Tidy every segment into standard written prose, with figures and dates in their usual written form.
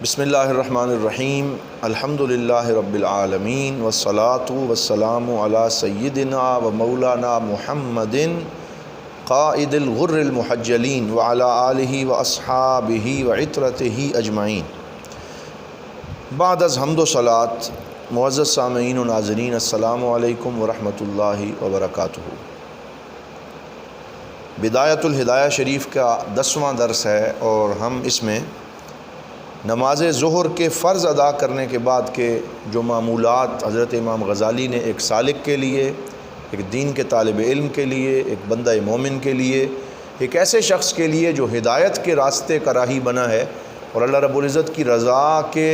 بسم اللہ الرحمن الرحیم الحمد للہ رب العالمین والصلاة والسلام علی سیدنا و مولانا محمد قائد الغر المحجلین وعلی آلہ و اصحابہ و عطرتہ اجمعین۔ بعد از حمد و صلاۃ، معزز سامعین و ناظرین، السلام علیکم ورحمۃ اللہ وبرکاتہ۔ بدایۃ الہدایہ شریف کا 10واں درس ہے اور ہم اس میں نماز ظہر کے فرض ادا کرنے کے بعد کے جو معمولات حضرت امام غزالی نے ایک سالک کے لیے، ایک دین کے طالب علم کے لیے، ایک بندہ مومن کے لیے، ایک ایسے شخص کے لیے جو ہدایت کے راستے کا راہی بنا ہے اور اللہ رب العزت کی رضا کے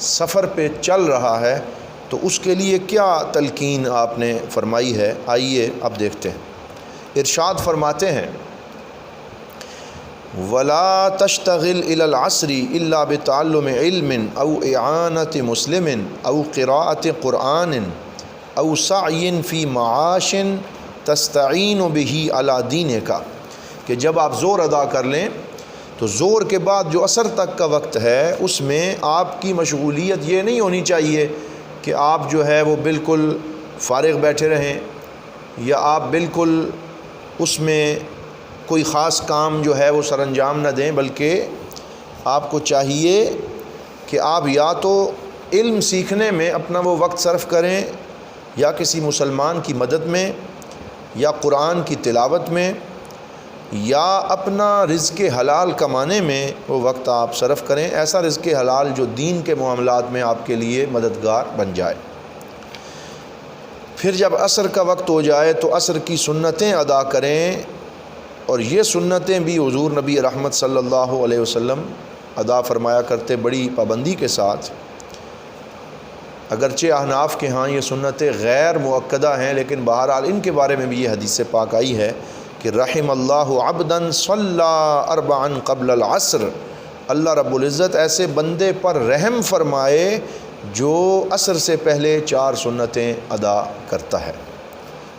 سفر پہ چل رہا ہے، تو اس کے لیے کیا تلقین آپ نے فرمائی ہے، آئیے اب دیکھتے ہیں۔ ارشاد فرماتے ہیں: ولا تشتغل الى العصر الا بتعلم علم او اعانة مسلم او قراءة قرآن او سعی فی معاش تستعین به على دینک، کہ جب آپ زور ادا کر لیں تو زور کے بعد جو عصر تک کا وقت ہے اس میں آپ کی مشغولیت یہ نہیں ہونی چاہیے کہ آپ جو ہے وہ بالکل فارغ بیٹھے رہیں یا آپ بالکل اس میں کوئی خاص کام جو ہے وہ سر انجام نہ دیں، بلکہ آپ کو چاہیے کہ آپ یا تو علم سیکھنے میں اپنا وہ وقت صرف کریں، یا کسی مسلمان کی مدد میں، یا قرآن کی تلاوت میں، یا اپنا رزق حلال کمانے میں وہ وقت آپ صرف کریں، ایسا رزق حلال جو دین کے معاملات میں آپ کے لیے مددگار بن جائے۔ پھر جب عصر کا وقت ہو جائے تو عصر کی سنتیں ادا کریں، اور یہ سنتیں بھی حضور نبی رحمت صلی اللہ علیہ وسلم ادا فرمایا کرتے بڑی پابندی کے ساتھ۔ اگرچہ احناف کے ہاں یہ سنتیں غیر مؤکدہ ہیں، لیکن بہرحال ان کے بارے میں بھی یہ حدیث پاک آئی ہے کہ رحم اللہ عبدا صلی اربعا قبل العصر، اللہ رب العزت ایسے بندے پر رحم فرمائے جو عصر سے پہلے 4 سنتیں ادا کرتا ہے۔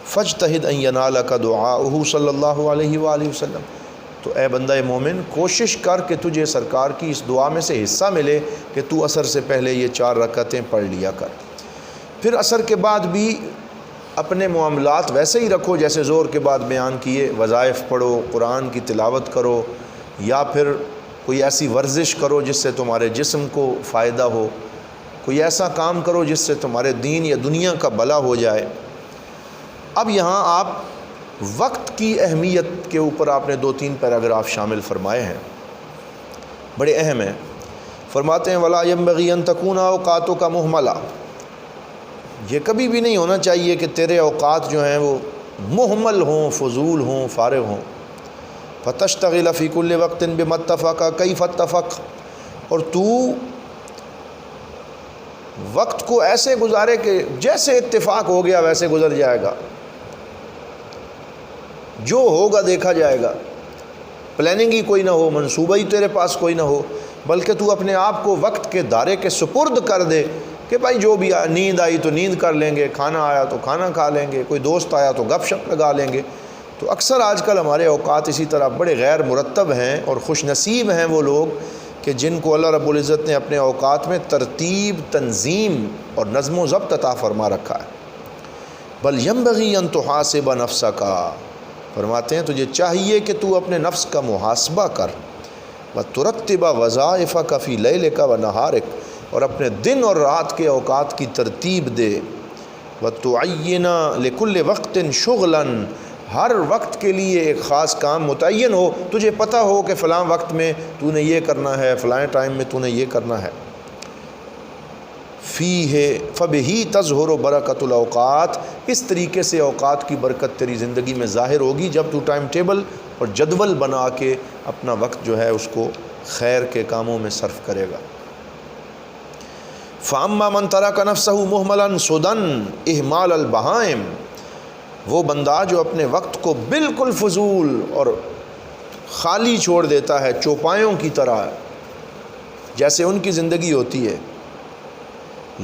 فاجتہد ان ینالک دعاؤہ صلی اللہ علیہ وآلہ وسلم، تو اے بندہ مومن کوشش کر کہ تجھے سرکار کی اس دعا میں سے حصہ ملے کہ تو عصر سے پہلے یہ 4 رکعتیں پڑھ لیا کر۔ پھر عصر کے بعد بھی اپنے معاملات ویسے ہی رکھو جیسے زور کے بعد بیان کیے، وظائف پڑھو، قرآن کی تلاوت کرو، یا پھر کوئی ایسی ورزش کرو جس سے تمہارے جسم کو فائدہ ہو، کوئی ایسا کام کرو جس سے تمہارے دین یا دنیا کا بھلا ہو جائے۔ اب یہاں آپ وقت کی اہمیت کے اوپر آپ نے 2-3 پیراگراف شامل فرمائے ہیں، بڑے اہم ہیں۔ فرماتے ہیں وَلَا يَنبَغِي أَن تَكُونَ أَوْقَاتُكَ مُهْمَلًا، یہ کبھی بھی نہیں ہونا چاہیے کہ تیرے اوقات جو ہیں وہ مہمل ہوں، فضول ہوں، فارغ ہوں۔ فَتَشْتَغِلَ فِي كُلِّ وَقْتٍ بِمَا اتَّفَقَ كَيْفَ اتَّفَقَ، اور تو وقت کو ایسے گزارے کہ جیسے اتفاق ہو گیا ویسے گزر جائے گا، جو ہوگا دیکھا جائے گا، پلاننگ ہی کوئی نہ ہو، منصوبہ ہی تیرے پاس کوئی نہ ہو، بلکہ تو اپنے آپ کو وقت کے دائرے کے سپرد کر دے کہ بھائی جو بھی نیند آئی تو نیند کر لیں گے، کھانا آیا تو کھانا کھا لیں گے، کوئی دوست آیا تو گپ شپ لگا لیں گے۔ تو اکثر آج کل ہمارے اوقات اسی طرح بڑے غیر مرتب ہیں، اور خوش نصیب ہیں وہ لوگ کہ جن کو اللہ رب العزت نے اپنے اوقات میں ترتیب، تنظیم اور نظم و ضبط عطا فرما رکھا ہے۔ بل ينبغي ان تحاسب نفسک، فرماتے ہیں تجھے چاہیے کہ تو اپنے نفس کا محاسبہ کر، وترتب وظائفک فی لیلک ونہارک، اور اپنے دن اور رات کے اوقات کی ترتیب دے، وتعین لکل وقت شغلا، ہر وقت کے لیے ایک خاص کام متعین ہو، تجھے پتہ ہو کہ فلاں وقت میں تو نے یہ کرنا ہے، فلاں ٹائم میں تو نے یہ کرنا ہے۔ فیہ فبہی تظہر برکت الاوقات، اس طریقے سے اوقات کی برکت تیری زندگی میں ظاہر ہوگی جب تو ٹائم ٹیبل اور جدول بنا کے اپنا وقت جو ہے اس کو خیر کے کاموں میں صرف کرے گا۔ فاما من ترک نفسہ مہملا سدی اہمال البہائم، وہ بندہ جو اپنے وقت کو بالکل فضول اور خالی چھوڑ دیتا ہے، چوپایوں کی طرح جیسے ان کی زندگی ہوتی ہے،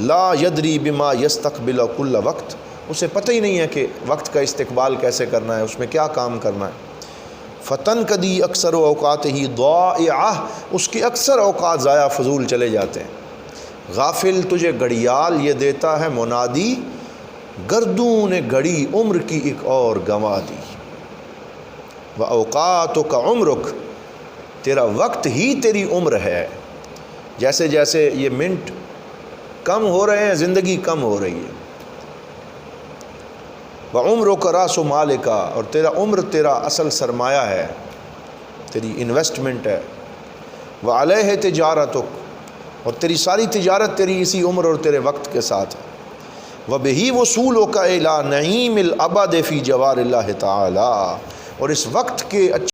لا یدری بما یستقبل کل وقت، اسے پتہ ہی نہیں ہے کہ وقت کا استقبال کیسے کرنا ہے، اس میں کیا کام کرنا ہے۔ فتن کدی اکثر اوقات ہی ضائعہ، اس کے اکثر اوقات ضائع فضول چلے جاتے ہیں۔ غافل تجھے گھڑیال یہ دیتا ہے منادی، گردوں نے گھڑی عمر کی ایک اور گنوا دی۔ وَأَوْقَاتُكَ عُمْرُكَ، تیرا وقت ہی تیری عمر ہے۔ جیسے جیسے یہ منٹ کم ہو رہے ہیں زندگی کم ہو رہی ہے۔ وَعُمْرُكَ رَأْسُ مَالِكَ، اور تیرا عمر تیرا اصل سرمایہ ہے، تیری انویسٹمنٹ ہے۔ وَعَلَيْهِ تِجَارَتُكَ، اور تیری ساری تجارت تیری اسی عمر اور تیرے وقت کے ساتھ ہے۔ وَبِهِ وُصُولُكَ إِلَىٰ نَعِيمِ الْأَبَدِ فِي جَوَارِ اللَّهِ تَعَالَىٰ، اور اس وقت کے